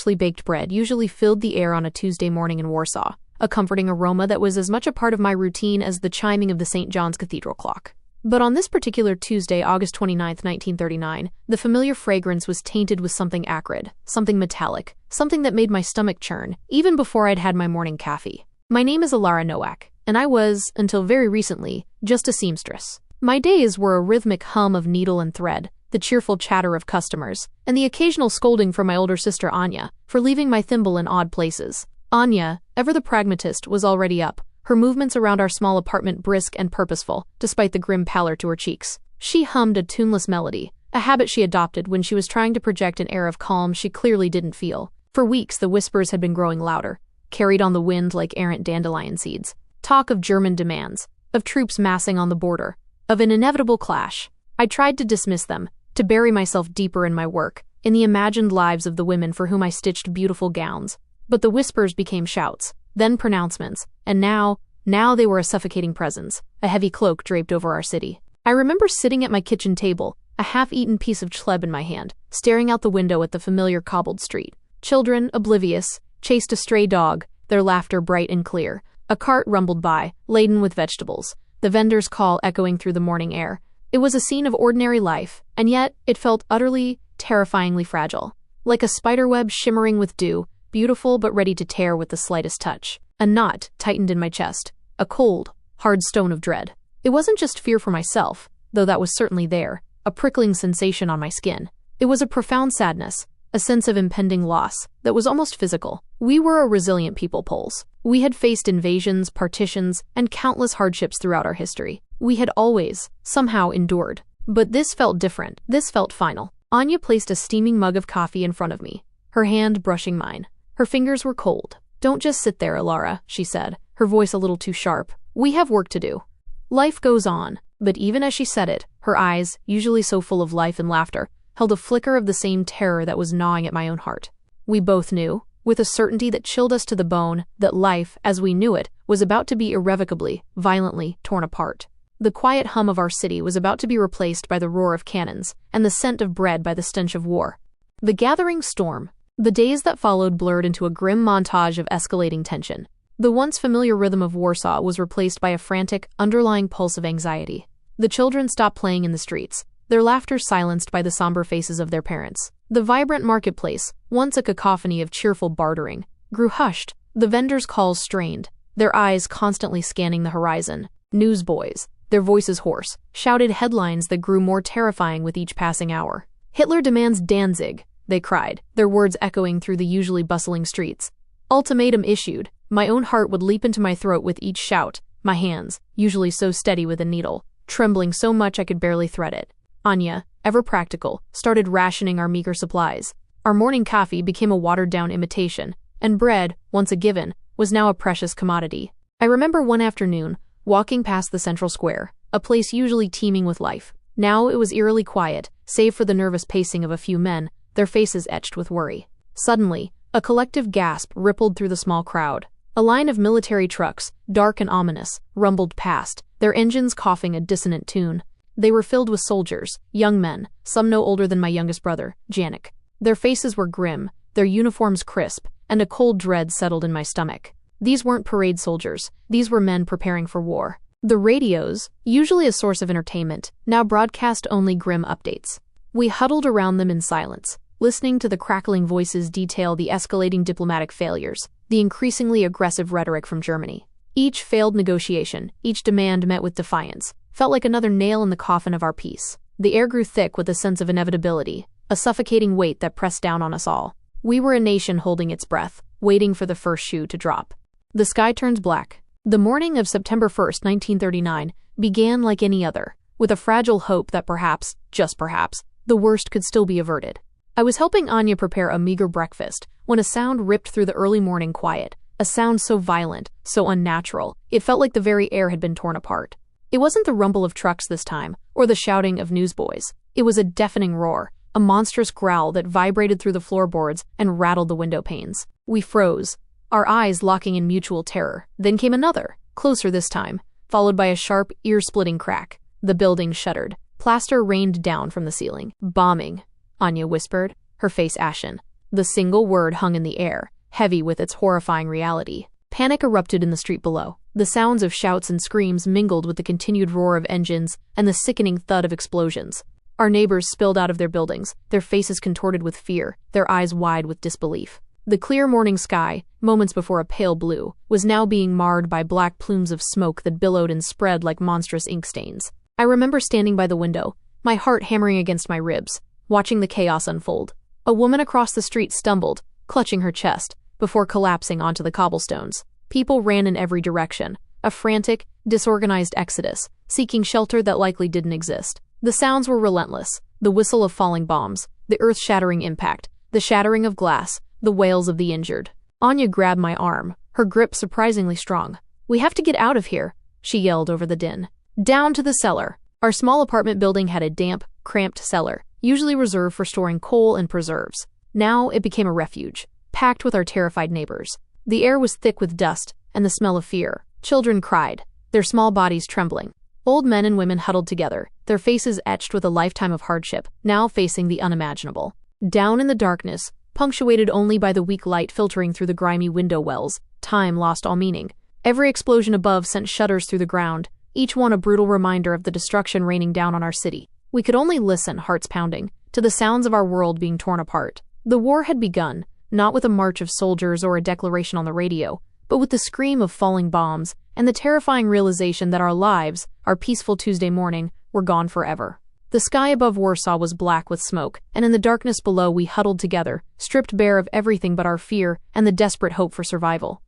freshly baked bread usually filled the air on a Tuesday morning in Warsaw, a comforting aroma that was as much a part of my routine as the chiming of the St. John's Cathedral clock. But on this particular Tuesday, August 29, 1939, the familiar fragrance was tainted with something acrid, something metallic, something that made my stomach churn, even before I'd had my morning coffee. My name is Alara Nowak, and I was, until very recently, just a seamstress. My days were a rhythmic hum of needle and thread, the cheerful chatter of customers, and the occasional scolding from my older sister Anya for leaving my thimble in odd places. Anya, ever the pragmatist, was already up, her movements around our small apartment brisk and purposeful, despite the grim pallor to her cheeks. She hummed a tuneless melody, a habit she adopted when she was trying to project an air of calm she clearly didn't feel. For weeks, the whispers had been growing louder, carried on the wind like errant dandelion seeds. Talk of German demands, of troops massing on the border, of an inevitable clash. I tried to dismiss them, to bury myself deeper in my work, in the imagined lives of the women for whom I stitched beautiful gowns. But the whispers became shouts, then pronouncements, and now they were a suffocating presence, a heavy cloak draped over our city. I remember sitting at my kitchen table, a half-eaten piece of chleb in my hand, staring out the window at the familiar cobbled street. Children, oblivious, chased a stray dog, their laughter bright and clear. A cart rumbled by, laden with vegetables, the vendor's call echoing through the morning air. It was a scene of ordinary life, and yet it felt utterly, terrifyingly fragile. Like a spiderweb shimmering with dew, beautiful but ready to tear with the slightest touch. A knot tightened in my chest, a cold, hard stone of dread. It wasn't just fear for myself, though that was certainly there, a prickling sensation on my skin. It was a profound sadness, a sense of impending loss that was almost physical. We were a resilient people, Poles. We had faced invasions, partitions, and countless hardships throughout our history. We had always, somehow, endured. But this felt different. This felt final. Anya placed a steaming mug of coffee in front of me, her hand brushing mine. Her fingers were cold. "Don't just sit there, Alara," she said, her voice a little too sharp. "We have work to do. Life goes on." But even as she said it, her eyes, usually so full of life and laughter, held a flicker of the same terror that was gnawing at my own heart. We both knew, with a certainty that chilled us to the bone, that life, as we knew it, was about to be irrevocably, violently torn apart. The quiet hum of our city was about to be replaced by the roar of cannons, and the scent of bread by the stench of war. The gathering storm. The days that followed blurred into a grim montage of escalating tension. The once familiar rhythm of Warsaw was replaced by a frantic, underlying pulse of anxiety. The children stopped playing in the streets, their laughter silenced by the somber faces of their parents. The vibrant marketplace, once a cacophony of cheerful bartering, grew hushed, the vendors' calls strained, their eyes constantly scanning the horizon. Newsboys, their voices hoarse, shouted headlines that grew more terrifying with each passing hour. "Hitler demands Danzig," they cried, their words echoing through the usually bustling streets. Ultimatum issued. My own heart would leap into my throat with each shout, my hands, usually so steady with a needle, trembling so much I could barely thread it. Anya, ever practical, started rationing our meager supplies. Our morning coffee became a watered-down imitation, and bread, once a given, was now a precious commodity. I remember one afternoon, walking past the central square, a place usually teeming with life. Now it was eerily quiet, save for the nervous pacing of a few men, their faces etched with worry. Suddenly, a collective gasp rippled through the small crowd. A line of military trucks, dark and ominous, rumbled past, their engines coughing a dissonant tune. They were filled with soldiers, young men, some no older than my youngest brother, Janik. Their faces were grim, their uniforms crisp, and a cold dread settled in my stomach. These weren't parade soldiers, these were men preparing for war. The radios, usually a source of entertainment, now broadcast only grim updates. We huddled around them in silence, listening to the crackling voices detail the escalating diplomatic failures, the increasingly aggressive rhetoric from Germany. Each failed negotiation, each demand met with defiance, felt like another nail in the coffin of our peace. The air grew thick with a sense of inevitability, a suffocating weight that pressed down on us all. We were a nation holding its breath, waiting for the first shoe to drop. The sky turns black. The morning of September 1st, 1939, began like any other, with a fragile hope that perhaps, just perhaps, the worst could still be averted. I was helping Anya prepare a meager breakfast when a sound ripped through the early morning quiet, a sound so violent, so unnatural, it felt like the very air had been torn apart. It wasn't the rumble of trucks this time, or the shouting of newsboys. It was a deafening roar, a monstrous growl that vibrated through the floorboards and rattled the window panes. We froze, our eyes locking in mutual terror. Then came another, closer this time, followed by a sharp, ear-splitting crack. The building shuddered. Plaster rained down from the ceiling. "Bombing," Anya whispered, her face ashen. The single word hung in the air, heavy with its horrifying reality. Panic erupted in the street below. The sounds of shouts and screams mingled with the continued roar of engines and the sickening thud of explosions. Our neighbors spilled out of their buildings, their faces contorted with fear, their eyes wide with disbelief. The clear morning sky, moments before a pale blue, was now being marred by black plumes of smoke that billowed and spread like monstrous ink stains. I remember standing by the window, my heart hammering against my ribs, watching the chaos unfold. A woman across the street stumbled, clutching her chest, before collapsing onto the cobblestones. People ran in every direction, a frantic, disorganized exodus, seeking shelter that likely didn't exist. The sounds were relentless, the whistle of falling bombs, the earth-shattering impact, the shattering of glass, the wails of the injured. Anya grabbed my arm, her grip surprisingly strong. "We have to get out of here," she yelled over the din. "Down to the cellar." Our small apartment building had a damp, cramped cellar, usually reserved for storing coal and preserves. Now it became a refuge, packed with our terrified neighbors. The air was thick with dust and the smell of fear. Children cried, their small bodies trembling. Old men and women huddled together, their faces etched with a lifetime of hardship, now facing the unimaginable. Down in the darkness, punctuated only by the weak light filtering through the grimy window wells, time lost all meaning. Every explosion above sent shudders through the ground, each one a brutal reminder of the destruction raining down on our city. We could only listen, hearts pounding, to the sounds of our world being torn apart. The war had begun, not with a march of soldiers or a declaration on the radio, but with the scream of falling bombs and the terrifying realization that our lives, our peaceful Tuesday morning, were gone forever. The sky above Warsaw was black with smoke, and in the darkness below we huddled together, stripped bare of everything but our fear and the desperate hope for survival.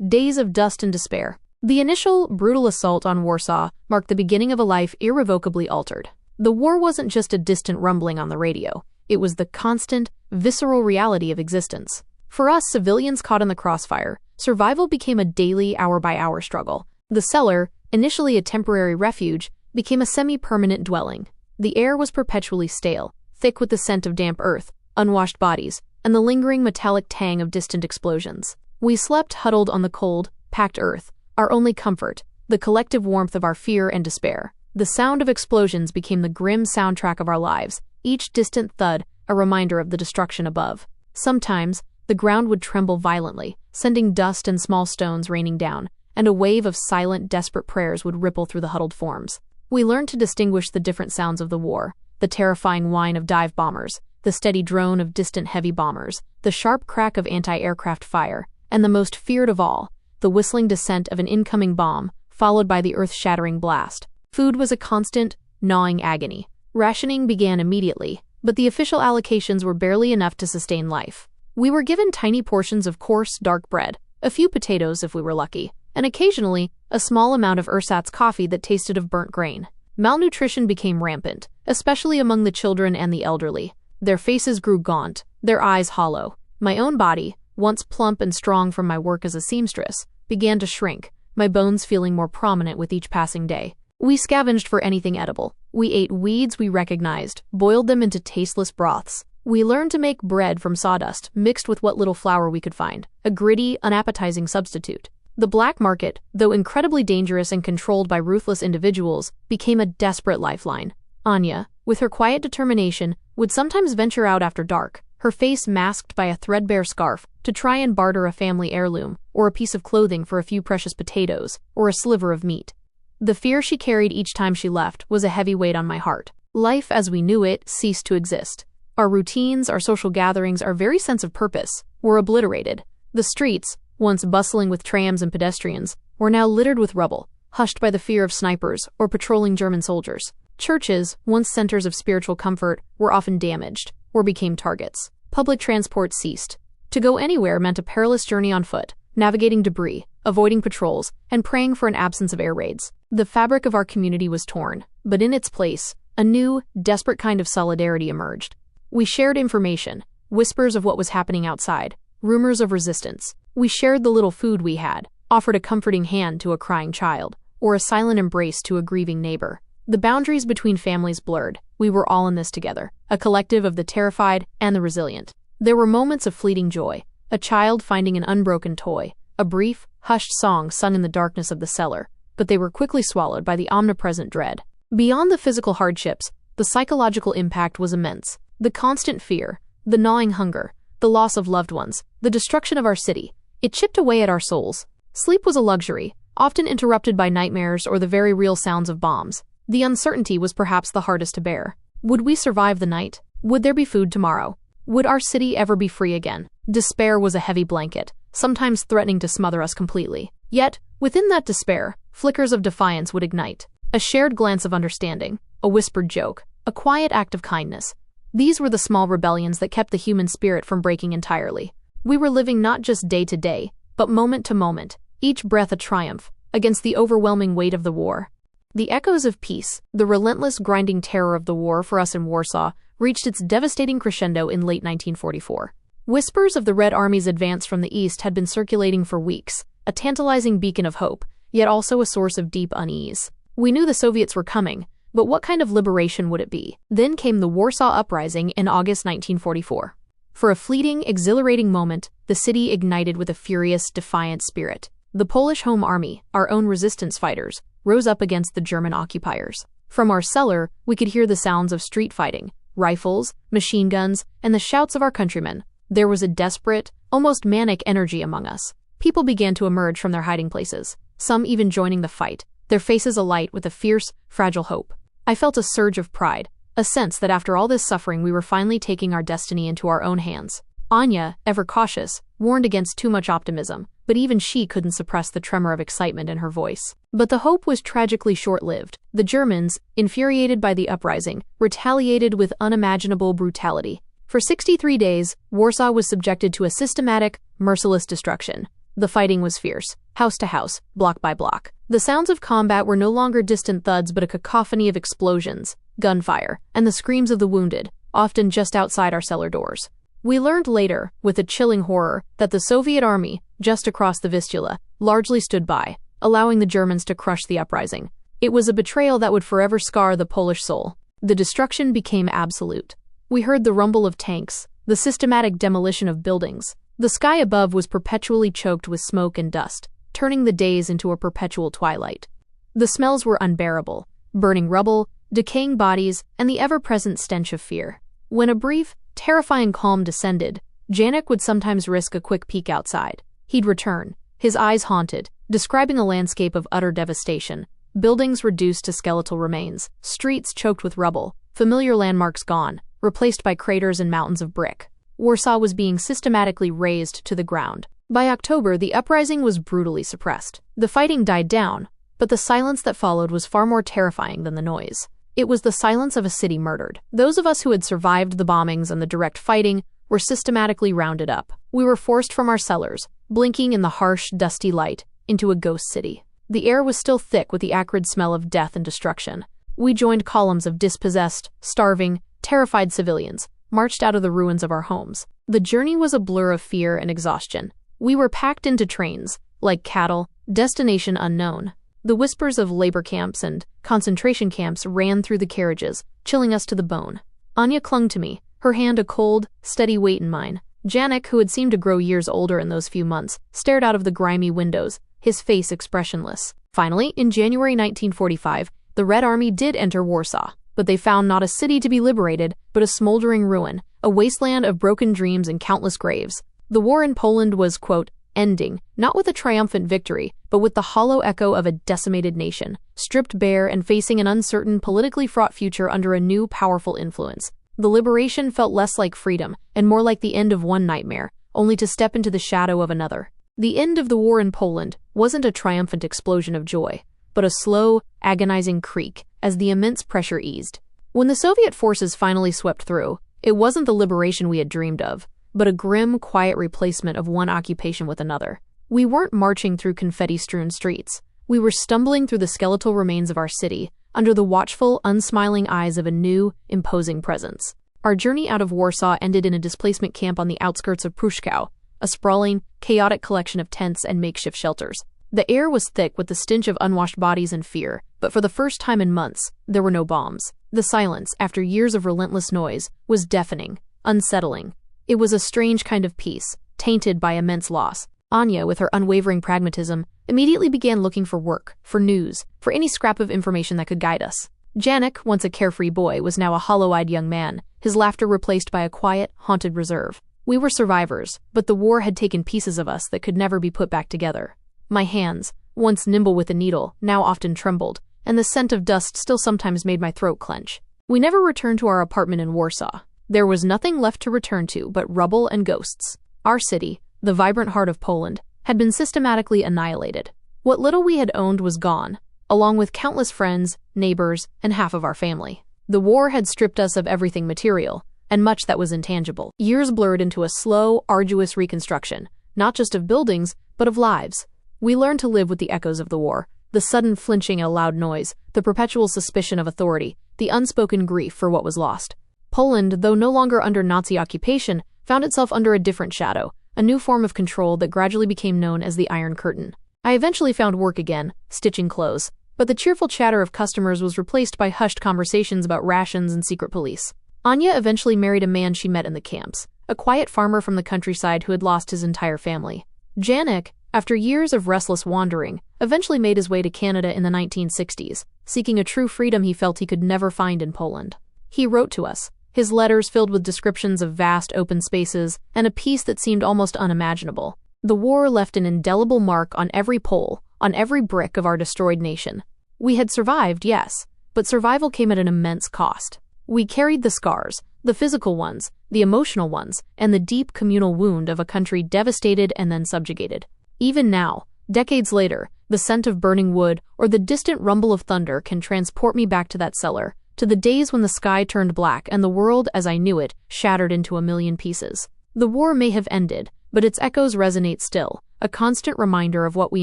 Days of dust and despair. The initial, brutal assault on Warsaw marked the beginning of a life irrevocably altered. The war wasn't just a distant rumbling on the radio. It was the constant, visceral reality of existence. For us civilians caught in the crossfire, survival became a daily, hour-by-hour struggle. The cellar, initially a temporary refuge, became a semi-permanent dwelling. The air was perpetually stale, thick with the scent of damp earth, unwashed bodies, and the lingering metallic tang of distant explosions. We slept huddled on the cold, packed earth, our only comfort, the collective warmth of our fear and despair. The sound of explosions became the grim soundtrack of our lives, each distant thud a reminder of the destruction above. Sometimes, the ground would tremble violently, sending dust and small stones raining down, and a wave of silent, desperate prayers would ripple through the huddled forms. We learned to distinguish the different sounds of the war, the terrifying whine of dive bombers, the steady drone of distant heavy bombers, the sharp crack of anti-aircraft fire, and the most feared of all, the whistling descent of an incoming bomb, followed by the earth-shattering blast. Food was a constant, gnawing agony. Rationing began immediately, but the official allocations were barely enough to sustain life. We were given tiny portions of coarse, dark bread, a few potatoes if we were lucky, and occasionally, a small amount of ersatz coffee that tasted of burnt grain. Malnutrition became rampant, especially among the children and the elderly. Their faces grew gaunt, their eyes hollow. My own body, once plump and strong from my work as a seamstress, began to shrink, my bones feeling more prominent with each passing day. We scavenged for anything edible. We ate weeds we recognized, boiled them into tasteless broths. We learned to make bread from sawdust, mixed with what little flour we could find, a gritty, unappetizing substitute. The black market, though incredibly dangerous and controlled by ruthless individuals, became a desperate lifeline. Anya, with her quiet determination, would sometimes venture out after dark, her face masked by a threadbare scarf, to try and barter a family heirloom, or a piece of clothing for a few precious potatoes, or a sliver of meat. The fear she carried each time she left was a heavy weight on my heart. Life as we knew it ceased to exist. Our routines, our social gatherings, our very sense of purpose were obliterated. The streets, once bustling with trams and pedestrians, were now littered with rubble, hushed by the fear of snipers or patrolling German soldiers. Churches, once centers of spiritual comfort, were often damaged or became targets. Public transport ceased. To go anywhere meant a perilous journey on foot, navigating debris, avoiding patrols, and praying for an absence of air raids. The fabric of our community was torn, but in its place, a new, desperate kind of solidarity emerged. We shared information, whispers of what was happening outside, rumors of resistance. We shared the little food we had, offered a comforting hand to a crying child, or a silent embrace to a grieving neighbor. The boundaries between families blurred. We were all in this together, a collective of the terrified and the resilient. There were moments of fleeting joy, a child finding an unbroken toy, a brief, hushed song sung in the darkness of the cellar, but they were quickly swallowed by the omnipresent dread. Beyond the physical hardships, the psychological impact was immense. The constant fear, the gnawing hunger, the loss of loved ones, the destruction of our city. It chipped away at our souls. Sleep was a luxury, often interrupted by nightmares or the very real sounds of bombs. The uncertainty was perhaps the hardest to bear. Would we survive the night? Would there be food tomorrow? Would our city ever be free again? Despair was a heavy blanket, sometimes threatening to smother us completely. Yet, within that despair, flickers of defiance would ignite. A shared glance of understanding, a whispered joke, a quiet act of kindness. These were the small rebellions that kept the human spirit from breaking entirely. We were living not just day to day, but moment to moment, each breath a triumph, against the overwhelming weight of the war. The echoes of peace, the relentless grinding terror of the war for us in Warsaw, reached its devastating crescendo in late 1944. Whispers of the Red Army's advance from the east had been circulating for weeks, a tantalizing beacon of hope, yet also a source of deep unease. We knew the Soviets were coming, but what kind of liberation would it be? Then came the Warsaw Uprising in August 1944. For a fleeting, exhilarating moment, the city ignited with a furious, defiant spirit. The Polish Home Army, our own resistance fighters, rose up against the German occupiers. From our cellar, we could hear the sounds of street fighting, rifles, machine guns, and the shouts of our countrymen. There was a desperate, almost manic energy among us. People began to emerge from their hiding places, some even joining the fight, their faces alight with a fierce, fragile hope. I felt a surge of pride, a sense that after all this suffering we were finally taking our destiny into our own hands. Anya, ever cautious, warned against too much optimism, but even she couldn't suppress the tremor of excitement in her voice. But the hope was tragically short-lived. The Germans, infuriated by the uprising, retaliated with unimaginable brutality. For 63 days, Warsaw was subjected to a systematic, merciless destruction. The fighting was fierce, house to house, block by block. The sounds of combat were no longer distant thuds but a cacophony of explosions, gunfire, and the screams of the wounded, often just outside our cellar doors. We learned later, with a chilling horror, that the Soviet army, just across the Vistula, largely stood by, allowing the Germans to crush the uprising. It was a betrayal that would forever scar the Polish soul. The destruction became absolute. We heard the rumble of tanks, the systematic demolition of buildings. The sky above was perpetually choked with smoke and dust, turning the days into a perpetual twilight. The smells were unbearable: burning rubble, decaying bodies, and the ever-present stench of fear. When a brief, terrifying calm descended, Janek would sometimes risk a quick peek outside. He'd return, his eyes haunted, describing a landscape of utter devastation. Buildings reduced to skeletal remains, streets choked with rubble, familiar landmarks gone, replaced by craters and mountains of brick. Warsaw was being systematically razed to the ground. By October, the uprising was brutally suppressed. The fighting died down, but the silence that followed was far more terrifying than the noise. It was the silence of a city murdered. Those of us who had survived the bombings and the direct fighting were systematically rounded up. We were forced from our cellars, blinking in the harsh, dusty light, into a ghost city. The air was still thick with the acrid smell of death and destruction. We joined columns of dispossessed, starving, terrified civilians, marched out of the ruins of our homes. The journey was a blur of fear and exhaustion. We were packed into trains, like cattle, destination unknown. The whispers of labor camps and concentration camps ran through the carriages, chilling us to the bone. Anya clung to me, her hand a cold, steady weight in mine. Janek, who had seemed to grow years older in those few months, stared out of the grimy windows, his face expressionless. Finally, in January 1945, the Red Army did enter Warsaw, but they found not a city to be liberated, but a smoldering ruin, a wasteland of broken dreams and countless graves. The war in Poland was, quote, ending, not with a triumphant victory, but with the hollow echo of a decimated nation, stripped bare and facing an uncertain, politically fraught future under a new, powerful influence. The liberation felt less like freedom, and more like the end of one nightmare, only to step into the shadow of another. The end of the war in Poland wasn't a triumphant explosion of joy, but a slow, agonizing creak as the immense pressure eased. When the Soviet forces finally swept through, it wasn't the liberation we had dreamed of, but a grim, quiet replacement of one occupation with another. We weren't marching through confetti-strewn streets. We were stumbling through the skeletal remains of our city, under the watchful, unsmiling eyes of a new, imposing presence. Our journey out of Warsaw ended in a displacement camp on the outskirts of Pruszkow, a sprawling, chaotic collection of tents and makeshift shelters. The air was thick with the stench of unwashed bodies and fear, but for the first time in months, there were no bombs. The silence, after years of relentless noise, was deafening, unsettling. It was a strange kind of peace, tainted by immense loss. Anya, with her unwavering pragmatism, immediately began looking for work, for news, for any scrap of information that could guide us. Janek, once a carefree boy, was now a hollow-eyed young man, his laughter replaced by a quiet, haunted reserve. We were survivors, but the war had taken pieces of us that could never be put back together. My hands, once nimble with a needle, now often trembled, and the scent of dust still sometimes made my throat clench. We never returned to our apartment in Warsaw. There was nothing left to return to but rubble and ghosts. Our city, the vibrant heart of Poland, had been systematically annihilated. What little we had owned was gone, along with countless friends, neighbors, and half of our family. The war had stripped us of everything material, and much that was intangible. Years blurred into a slow, arduous reconstruction, not just of buildings, but of lives. We learned to live with the echoes of the war, the sudden flinching at a loud noise, the perpetual suspicion of authority, the unspoken grief for what was lost. Poland, though no longer under Nazi occupation, found itself under a different shadow, a new form of control that gradually became known as the Iron Curtain. I eventually found work again, stitching clothes, but the cheerful chatter of customers was replaced by hushed conversations about rations and secret police. Anya eventually married a man she met in the camps, a quiet farmer from the countryside who had lost his entire family. Janek, after years of restless wandering, eventually made his way to Canada in the 1960s, seeking a true freedom he felt he could never find in Poland. He wrote to us, his letters filled with descriptions of vast open spaces and a peace that seemed almost unimaginable. The war left an indelible mark on every pole, on every brick of our destroyed nation. We had survived, yes, but survival came at an immense cost. We carried the scars, the physical ones, the emotional ones, and the deep communal wound of a country devastated and then subjugated. Even now, decades later, the scent of burning wood or the distant rumble of thunder can transport me back to that cellar, to the days when the sky turned black and the world, as I knew it, shattered into a million pieces. The war may have ended, but its echoes resonate still, a constant reminder of what we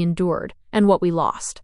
endured and what we lost.